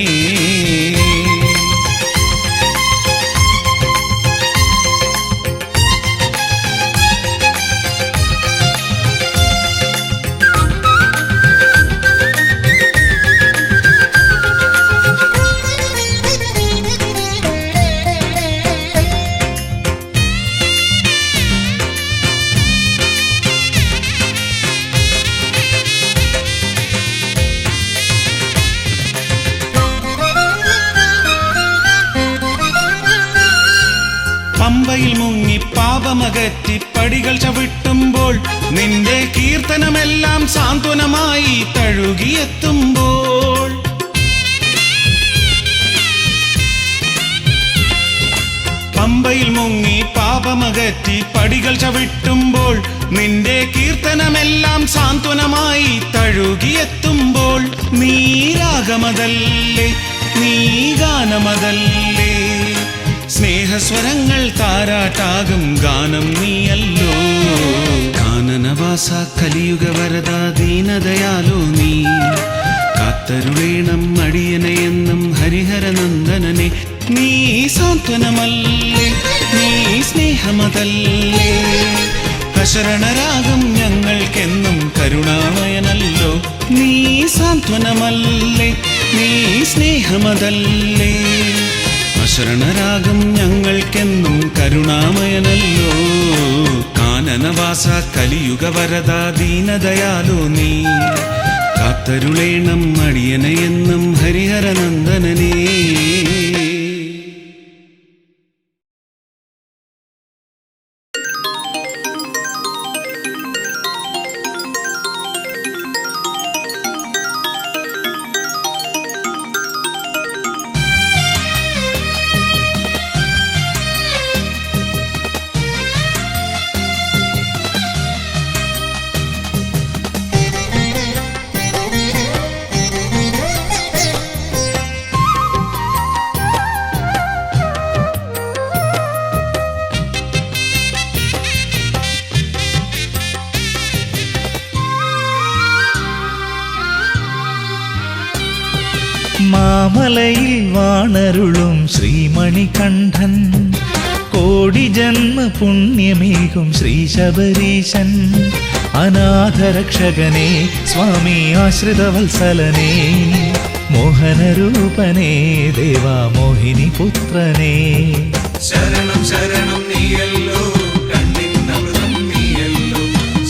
പമ്പയിൽ മുങ്ങി പാപമകറ്റി പടികൾ ചവിട്ടുമ്പോൾ നിന്റെ കീർത്തനമെല്ലാം സാന്ത്വനമായി തഴുകിയെത്തുമ്പോൾ, പമ്പയിൽ മുങ്ങി പാപമകറ്റി പടികൾ ചവിട്ടുമ്പോൾ നിന്റെ കീർത്തനമെല്ലാം സാന്ത്വനമായി തഴുകിയെത്തുമ്പോൾ, നീ രാഗമതല്ലേ, നീ ഗാനമതല്ലേ, സ്നേഹസ്വരങ്ങൾ താരാട്ടാകും ഗാനം നീയല്ലോ. കാനനവാസ കലിയുഗ വരദ ദീനദയാലോ നീ കാത്തരുളേണം അടിയനെ എന്നും ഹരിഹരനന്ദനനെ. നീ സാന്ത്വനമല്ലേ, നീ സ്നേഹമതല്ലേ, അശരണരാകും ഞങ്ങൾക്കെന്നും കരുണാമയനല്ലോ. നീ സാന്ത്വനമല്ലേ, നീ സ്നേഹമതല്ലേ, ശരണരാഗം ഞങ്ങൾക്കെന്നും കരുണാമയനല്ലോ. കാനനവാസ കലിയുഗ വരദ ദീനദയാലോ നീ കാത്തരുളേണം അടിയനെ എന്നും ഹരിഹരനന്ദനനേ. മാമലയിൽ വാണരുളും ശ്രീമണികണ്ഠൻ, കോടി ജന്മ പുണ്യമേകും ശ്രീ ശബരീശൻ, അനാഥരക്ഷകനേ സ്വാമി ആശ്രിതവത്സലനേ, മോഹനരൂപനേ ദേവാ മോഹിനി പുത്രനേ. ശരണം ശരണം നീയല്ലോ, കണ്ണിന്നമൃതം നീയല്ലോ,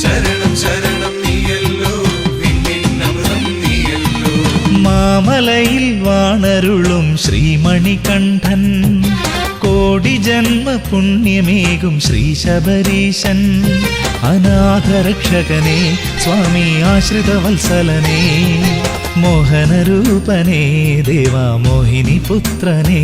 ശരണം ശരണം നീയല്ലോ, വിണ്ണിന്നമൃതം നീയല്ലോ. മാമലയിൽ വാണരുളും ശ്രീമണികണ്ഠൻ, കോടി ജന്മ പുണ്യമേകും ശ്രീ ശബരീശൻ, അനാഥരക്ഷകനേ സ്വാമി ആശ്രിതവത്സലനേ, മോഹനരൂപനേ ദേവാ മോഹിനി പുത്രനേ.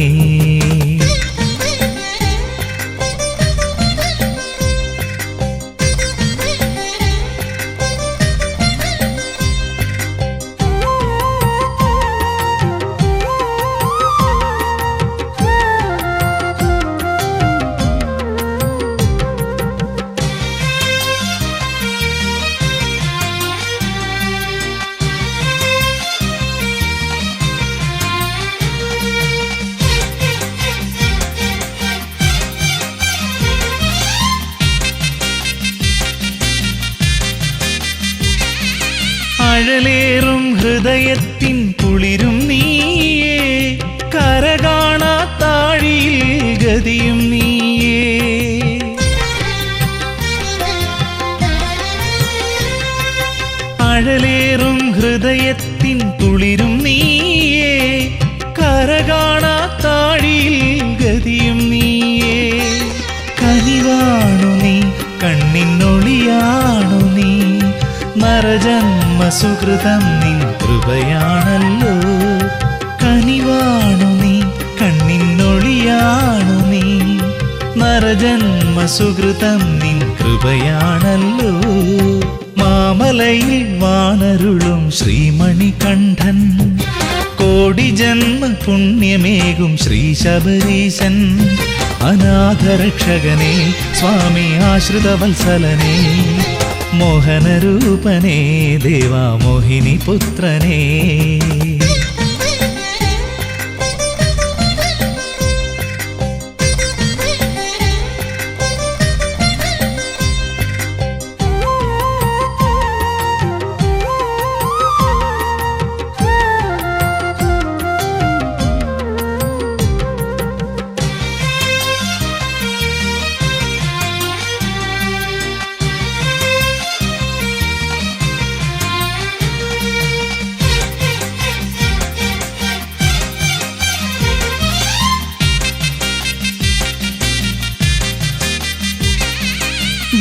അഴലേറും ഹൃദയത്തിൻ കുളിരും നീയേ, കരകാണാത്താഴിയിൽ ഗതിയും നീയേ. അഴലേറും ഹൃദയത്തിൻ കുളിരും നീയേ, കരകാണാത്താഴിയിൽ ഗതിയും നീയേ. ജന്മസുകൃതം നിൻ കൃപയാണല്ലോ. കനിവാണു നീ, കണ്ണിനൊളിയാണു നീ. നരജന്മസുകൃതം നിൻ കൃപയാണല്ലോ. മാമലയിൽ വാണരുളും ശ്രീമണികണ്ഠൻ, കോടി ജന്മ പുണ്യമേകും ശ്രീ ശബരീശൻ. അനാഥരക്ഷകനേ സ്വാമി ആശ്രിതവത്സലനേ, മോഹനരൂപനേ ദേവാ മോഹിനി പുത്രനേ.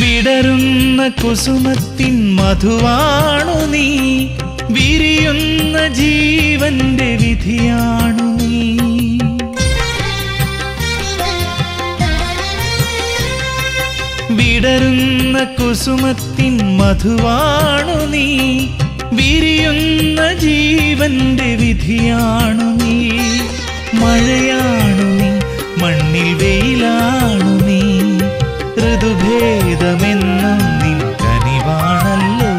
വിടരുന്ന കുസുമത്തിൻ മധുവാണു നീ, വിരിയുന്ന ജീവന്റെ വിധിയാണു നീ. വിടരുന്ന കുസുമത്തിൻ മധുവാണു നീ, വിരിയുന്ന ജീവന്റെ വിധിയാണു നീ. മഴയാണു നീ, മണ്ണിൽ വെയിലാണു നീ. ഋതുഭേദമെന്നും നിൻ കനിവാണല്ലോ.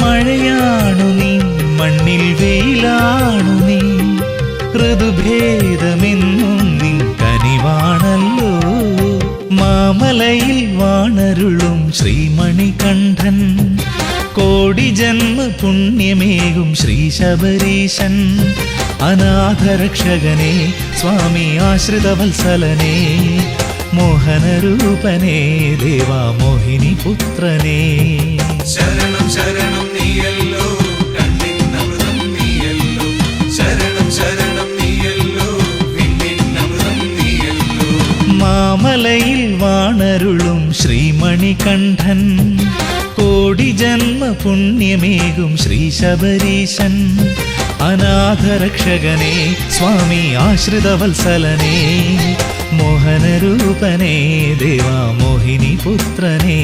മഴയാണു നീ, മണ്ണിൽ വെയിലാണു നീ. ഋതുഭേദമെന്നും നിൻ കനിവാണല്ലോ. മാമലയിൽ വാണരുളും ശ്രീമണികണ്ഠൻ, കോടി ജന്മ പുണ്യമേകും ശ്രീ ശബരീശൻ. അനാഥരക്ഷകനേ സ്വാമി ആശ്രിതവത്സലനേ, മോഹനരൂപനേ ദേവാ മോഹിനി പുത്രനേ. ശരണം ശരണം നീയല്ലോ, കണ്ണിനമൃതം നീയല്ലോ. ശരണം ശരണം നീയല്ലോ, വിണ്ണിനമൃതം നീയല്ലോ. മാമലയിൽ വാണരുളും ശ്രീമണികണ്ഠൻ, കോടി ജന്മ പുണ്യമേകും ശ്രീ ശബരീശൻ. അനാഥരക്ഷകനേ സ്വാമി ആശ്രിതവത്സലനേ, മോഹനരൂപനേ ദേവാ മോഹിനി പുത്രനേ.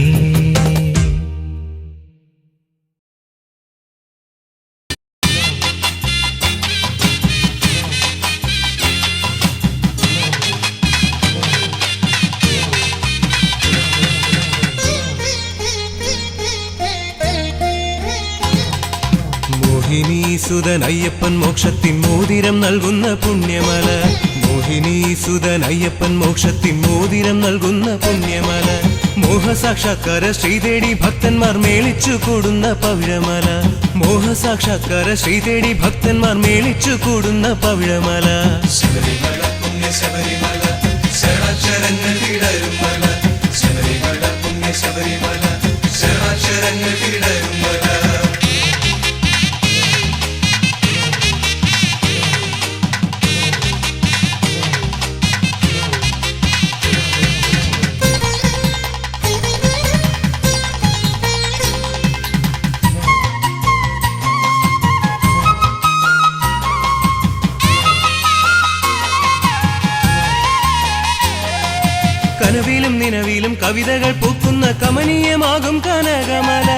മോഹിനീസുതൻ അയ്യപ്പൻ മോക്ഷത്തിൻ മോതിരം നൽകുന്ന പുണ്യമല. മോഹിനീസുതൻ അയ്യപ്പൻ മോക്ഷത്തിൻ മോതിരം നൽകുന്ന പുണ്യമല. മോഹസാക്ഷാത്കാര ശ്രീതേടി ഭക്തന്മാർ മേളിച്ചു കൂടുന്ന പവിഴമല. മോഹസാക്ഷാത്കാര ശ്രീതേടി ഭക്തന്മാർ മേളിച്ചു കൂടുന്ന പവിഴമല. ശബരിമല പുണ്യ ശബരിമല, ശരണാക്ഷരങ്ങൾ വിടരും മല. ശബരിമല പുണ്യ ശബരിമല, ശരണാക്ഷരങ്ങൾ വിടരും മല. കനവിലും നിലവിലും കവിതകൾ പൂക്കുന്ന കമനീയമാകും കനകമല.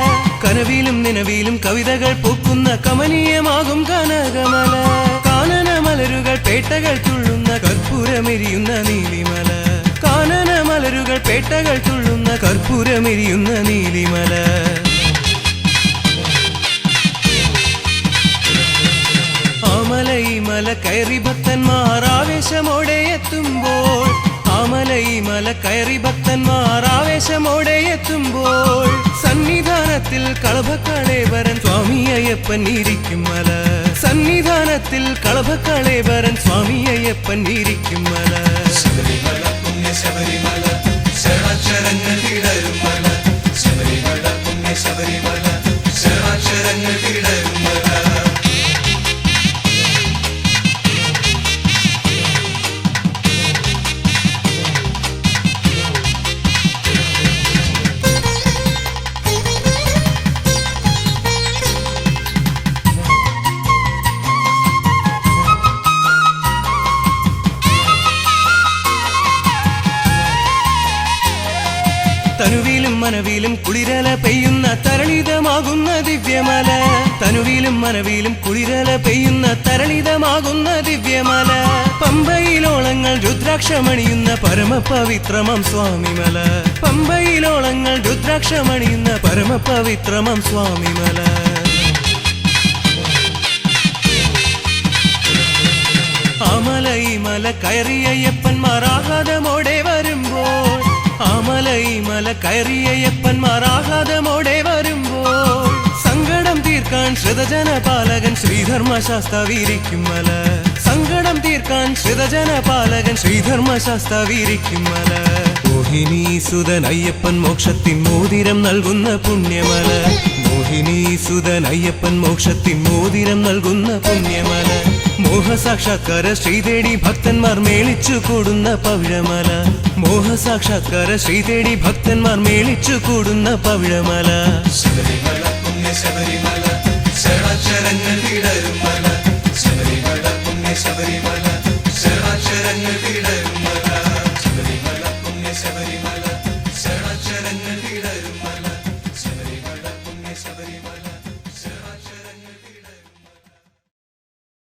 കനവിലും നിലവിലും കവിതകൾ പൂക്കുന്ന കമനീയമാകും കനകമല. കാനന മലരുകൾ പേട്ടകൾ തുള്ളുന്ന കർപ്പൂരമെരിയുന്ന നീലിമല. കാനന മലരുകൾ പേട്ടകൾ തുള്ളുന്ന കർപ്പൂരമെരിയുന്ന നീലിമല. ആമലൈ മല കയറി ഭക്തന്മാർ ആവേശമോടെ എത്തുമ്പോൾ. ആമലൈ മല കയറി ഭക്തന്മാർ ആവേശമോടെ എത്തുമ്പോൾ. സന്നിധാനത്തിൽ കളഭക്കളേവരൻ സ്വാമി അയ്യപ്പൻ ഇരിക്കും മല. സന്നിധാനത്തിൽ കളഭക്കളേവരൻ സ്വാമി അയ്യപ്പൻ ഇരിക്കും മല. ശബരിമല പുണ്യ ശബരിമല, ശരണാക്ഷരങ്ങൾ വിടരും മല. ശബരിമല പുണ്യ ശബരിമല, ശരണാക്ഷരങ്ങൾ വിടരും മല. മനവിലും കുളിരല പെയ്യുന്ന തരളിതമാകുന്ന ദിവ്യമല തനുവിലും മനവിലും കുളിരല പെയ്യുന്ന തരളിതമാകുന്ന ദിവ്യമല പമ്പയിലോളങ്ങൾ രുദ്രാക്ഷമണിയുന്ന പരമപവിത്രമം സ്വാമിമല പമ്പയിലോളങ്ങൾ രുദ്രാക്ഷമണിയുന്ന പരമപവിത്രമം സ്വാമിമല ആമലൈ മല കയറിയയ്യപ്പന്മാർ ആഹ്ലാദമോടെ വരുമ്പോൾ ആമലൈ മല കയറിയയ്യപ്പന്മാർ ആഹ്ലാദമോടെ വരുമ്പോൾ സങ്കടം തീർക്കാൻ ശ്രിതജനപാലകൻ ശ്രീധർമ്മശാസ്താവിരിക്കും മല സങ്കടം തീർക്കാൻ ശ്രിതജനപാലകൻ ശ്രീധർമ്മശാസ്താവിരിക്കും മല മോഹിനി സുതൻ അയ്യപ്പൻ മോക്ഷത്തിൻ മോതിരം നൽകുന്ന പുണ്യമല മോഹിനി സുതൻ അയ്യപ്പൻ മോക്ഷത്തിൻ മോതിരം നൽകുന്ന പുണ്യമല മോഹസാക്ഷാത്കാര ശ്രീതേടി ഭക്തന്മാർ മേളിച്ചു കൂടുന്ന പവിഴമല മോഹസാക്ഷാത്കാര ശ്രീതേടി ഭക്തന്മാർ മേളിച്ചു കൂടുന്ന പവിഴമല ശബരിമല പുണ്യ ശബരിമല ശരണാക്ഷരങ്ങൾ